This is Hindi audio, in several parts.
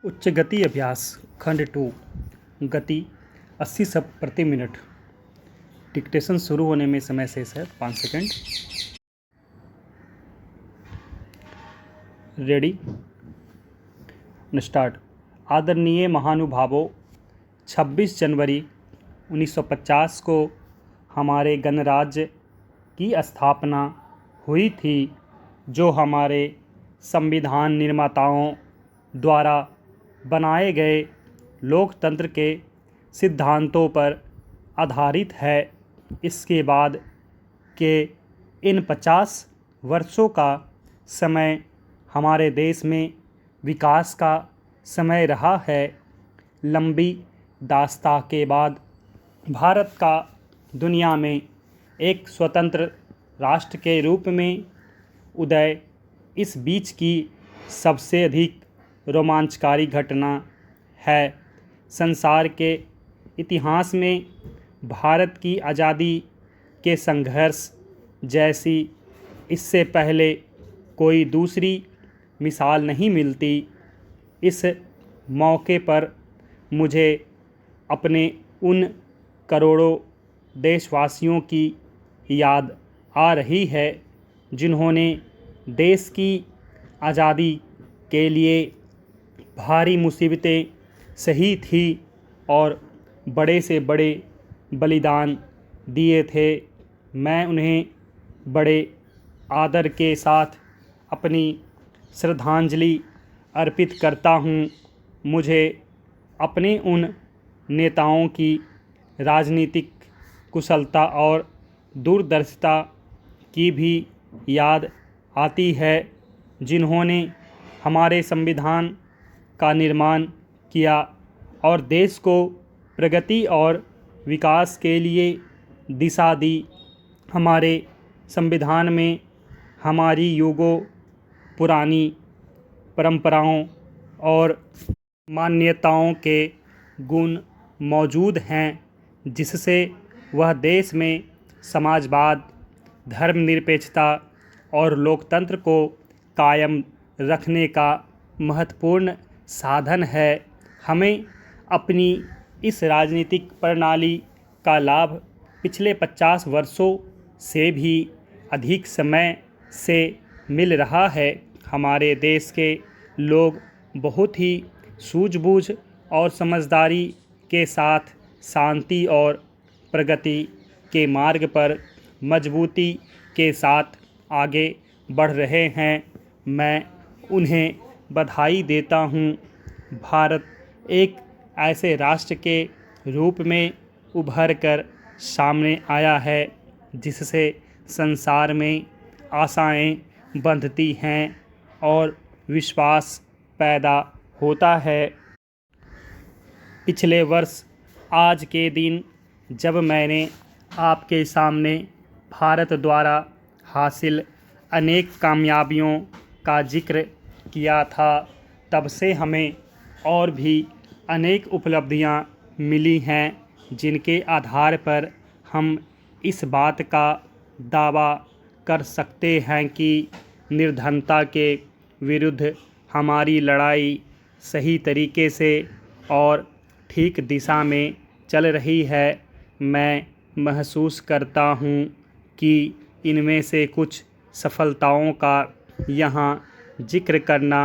उच्च गति अभ्यास खंड 2 गति 80 शब्द प्रति मिनट। डिक्टेशन शुरू होने में समय शेष है 5 सेकंड। Ready start. आदरणीय महानुभावों, 26 जनवरी 1950 को हमारे गणराज्य की स्थापना हुई थी, जो हमारे संविधान निर्माताओं द्वारा बनाए गए लोकतंत्र के सिद्धांतों पर आधारित है। इसके बाद के इन 50 वर्षों का समय हमारे देश में विकास का समय रहा है। लंबी दास्तां के बाद भारत का दुनिया में एक स्वतंत्र राष्ट्र के रूप में उदय इस बीच की सबसे अधिक रोमांचकारी घटना है। संसार के इतिहास में भारत की आज़ादी के संघर्ष जैसी इससे पहले कोई दूसरी मिसाल नहीं मिलती। इस मौके पर मुझे अपने उन करोड़ों देशवासियों की याद आ रही है, जिन्होंने देश की आज़ादी के लिए भारी मुसीबतें सही थी और बड़े से बड़े बलिदान दिए थे। मैं उन्हें बड़े आदर के साथ अपनी श्रद्धांजलि अर्पित करता हूँ। मुझे अपने उन नेताओं की राजनीतिक कुशलता और दूरदर्शिता की भी याद आती है, जिन्होंने हमारे संविधान का निर्माण किया और देश को प्रगति और विकास के लिए दिशा दी। हमारे संविधान में हमारी युगों पुरानी परंपराओं और मान्यताओं के गुण मौजूद हैं, जिससे वह देश में समाजवाद, धर्मनिरपेक्षता और लोकतंत्र को कायम रखने का महत्वपूर्ण साधन है। हमें अपनी इस राजनीतिक प्रणाली का लाभ पिछले 50 वर्षों से भी अधिक समय से मिल रहा है। हमारे देश के लोग बहुत ही सूझबूझ और समझदारी के साथ शांति और प्रगति के मार्ग पर मजबूती के साथ आगे बढ़ रहे हैं। मैं उन्हें बधाई देता हूँ। भारत एक ऐसे राष्ट्र के रूप में उभर कर सामने आया है, जिससे संसार में आशाएं बंधती हैं और विश्वास पैदा होता है। पिछले वर्ष आज के दिन जब मैंने आपके सामने भारत द्वारा हासिल अनेक कामयाबियों का जिक्र किया था, तब से हमें और भी अनेक उपलब्धियां मिली हैं, जिनके आधार पर हम इस बात का दावा कर सकते हैं कि निर्धनता के विरुद्ध हमारी लड़ाई सही तरीके से और ठीक दिशा में चल रही है। मैं महसूस करता हूँ कि इनमें से कुछ सफलताओं का यहाँ जिक्र करना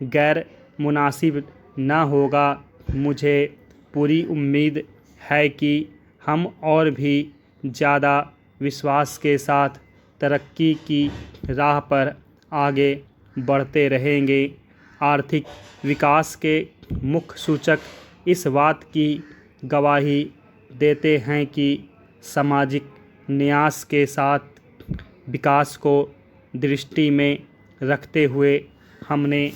गैर मुनासिब न होगा। मुझे पूरी उम्मीद है कि हम और भी ज़्यादा विश्वास के साथ तरक्की की राह पर आगे बढ़ते रहेंगे। आर्थिक विकास के मुख्य सूचक इस बात की गवाही देते हैं कि सामाजिक न्याय के साथ विकास को दृष्टि में रखते हुए हमने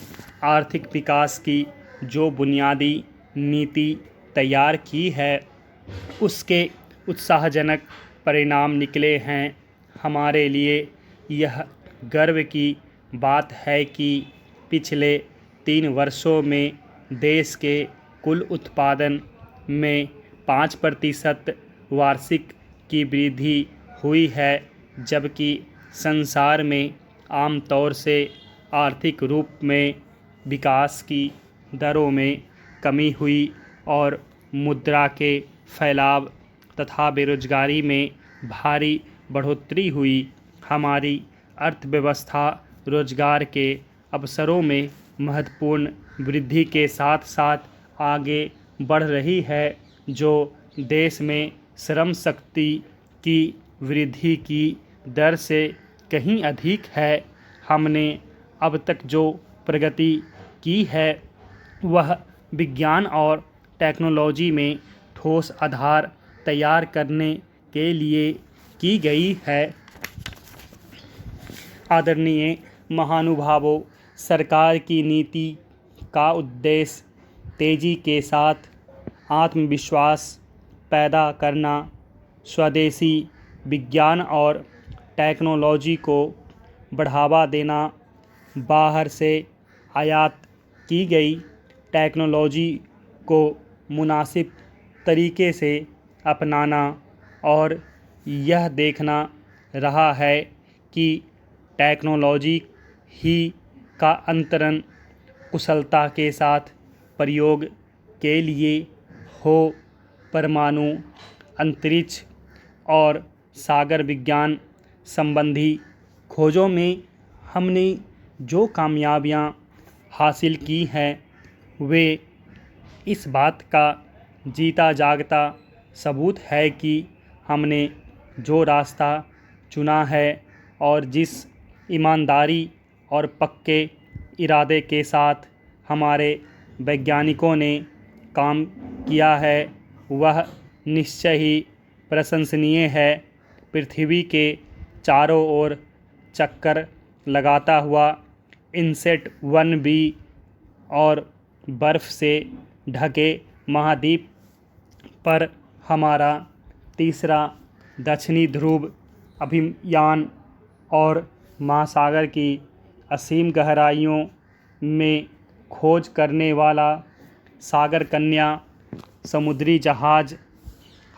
आर्थिक विकास की जो बुनियादी नीति तैयार की है, उसके उत्साहजनक परिणाम निकले हैं। हमारे लिए यह गर्व की बात है कि पिछले 3 वर्षों में देश के कुल उत्पादन में 5% वार्षिक की वृद्धि हुई है, जबकि संसार में आमतौर से आर्थिक रूप में विकास की दरों में कमी हुई और मुद्रा के फैलाव तथा बेरोजगारी में भारी बढ़ोतरी हुई। हमारी अर्थव्यवस्था रोजगार के अवसरों में महत्वपूर्ण वृद्धि के साथ साथ आगे बढ़ रही है, जो देश में श्रम शक्ति की वृद्धि की दर से कहीं अधिक है। हमने अब तक जो प्रगति की है वह विज्ञान और टेक्नोलॉजी में ठोस आधार तैयार करने के लिए की गई है। आदरणीय महानुभावों, सरकार की नीति का उद्देश्य तेजी के साथ आत्मविश्वास पैदा करना, स्वदेशी विज्ञान और टेक्नोलॉजी को बढ़ावा देना, बाहर से आयात की गई टेक्नोलॉजी को मुनासिब तरीके से अपनाना और यह देखना रहा है कि टेक्नोलॉजी ही का अंतरण कुशलता के साथ प्रयोग के लिए हो। परमाणु, अंतरिक्ष और सागर विज्ञान संबंधी खोजों में हमने जो कामयाबियां हासिल की हैं वे इस बात का जीता जागता सबूत है कि हमने जो रास्ता चुना है और जिस ईमानदारी और पक्के इरादे के साथ हमारे वैज्ञानिकों ने काम किया है वह निश्चय ही प्रशंसनीय है। पृथ्वी के चारों ओर चक्कर लगाता हुआ इनसेट 1B और बर्फ़ से ढके महाद्वीप पर हमारा तीसरा दक्षिणी ध्रुव अभियान और महासागर की असीम गहराइयों में खोज करने वाला सागर कन्या समुद्री जहाज़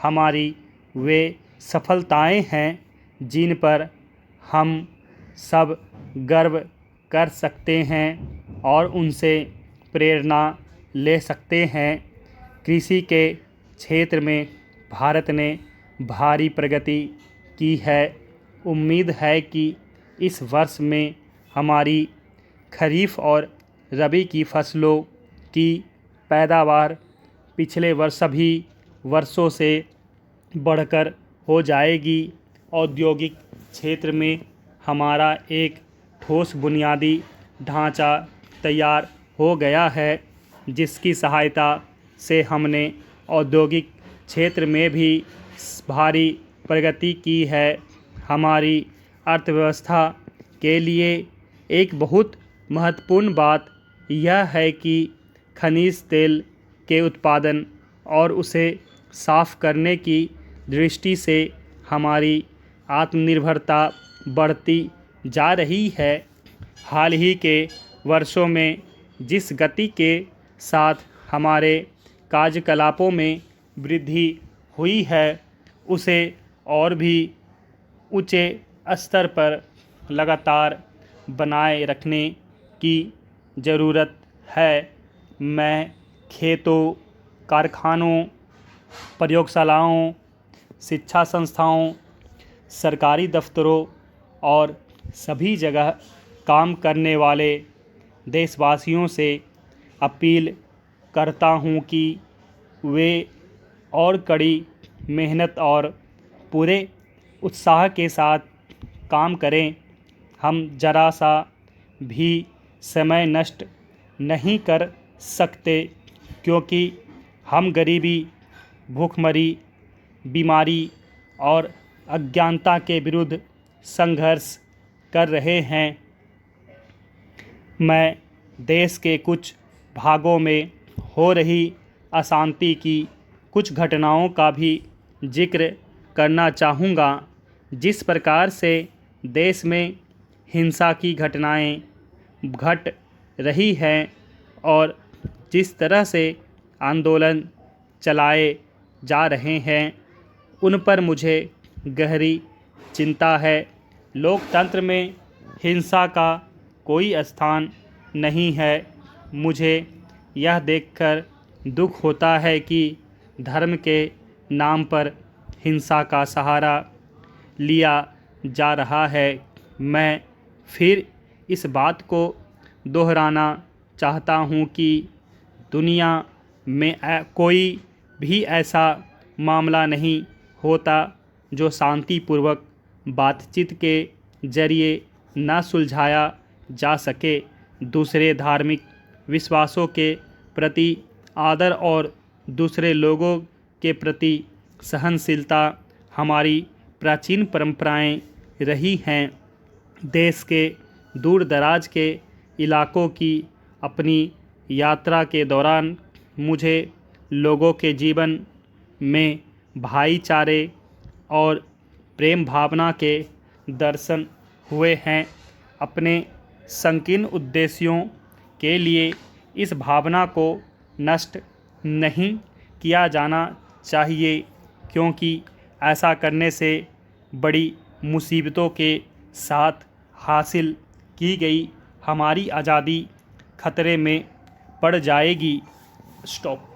हमारी वे सफलताएं हैं जिन पर हम सब गर्व कर सकते हैं और उनसे प्रेरणा ले सकते हैं। कृषि के क्षेत्र में भारत ने भारी प्रगति की है। उम्मीद है कि इस वर्ष में हमारी खरीफ और रबी की फसलों की पैदावार पिछले सभी वर्षों से बढ़कर हो जाएगी। औद्योगिक क्षेत्र में हमारा एक ठोस बुनियादी ढांचा तैयार हो गया है जिसकी सहायता से हमने औद्योगिक क्षेत्र में भी भारी प्रगति की है। हमारी अर्थव्यवस्था के लिए एक बहुत महत्वपूर्ण बात यह है कि खनिज तेल के उत्पादन और उसे साफ़ करने की दृष्टि से हमारी आत्मनिर्भरता बढ़ती जा रही है। हाल ही के वर्षों में जिस गति के साथ हमारे कार्यकलापों में वृद्धि हुई है उसे और भी ऊंचे स्तर पर लगातार बनाए रखने की ज़रूरत है। मैं खेतों, कारखानों, प्रयोगशालाओं, शिक्षा संस्थाओं, सरकारी दफ्तरों और सभी जगह काम करने वाले देशवासियों से अपील करता हूं कि वे और कड़ी मेहनत और पूरे उत्साह के साथ काम करें। हम ज़रा सा भी समय नष्ट नहीं कर सकते क्योंकि हम गरीबी, भूखमरी, बीमारी और अज्ञानता के विरुद्ध संघर्ष कर रहे हैं। मैं देश के कुछ भागों में हो रही अशांति की कुछ घटनाओं का भी जिक्र करना चाहूँगा। जिस प्रकार से देश में हिंसा की घटनाएं घट रही हैं और जिस तरह से आंदोलन चलाए जा रहे हैं उन पर मुझे गहरी चिंता है। लोकतंत्र में हिंसा का कोई स्थान नहीं है। मुझे यह देखकर दुख होता है कि धर्म के नाम पर हिंसा का सहारा लिया जा रहा है। मैं फिर इस बात को दोहराना चाहता हूँ कि दुनिया में कोई भी ऐसा मामला नहीं होता जो शांतिपूर्वक बातचीत के जरिए न सुलझाया जा सके। दूसरे धार्मिक विश्वासों के प्रति आदर और दूसरे लोगों के प्रति सहनशीलता हमारी प्राचीन परंपराएं रही हैं। देश के दूर दराज के इलाकों की अपनी यात्रा के दौरान मुझे लोगों के जीवन में भाईचारे और प्रेम भावना के दर्शन हुए हैं। अपने संकीर्ण उद्देश्यों के लिए इस भावना को नष्ट नहीं किया जाना चाहिए, क्योंकि ऐसा करने से बड़ी मुसीबतों के साथ हासिल की गई हमारी आज़ादी खतरे में पड़ जाएगी। स्टॉप।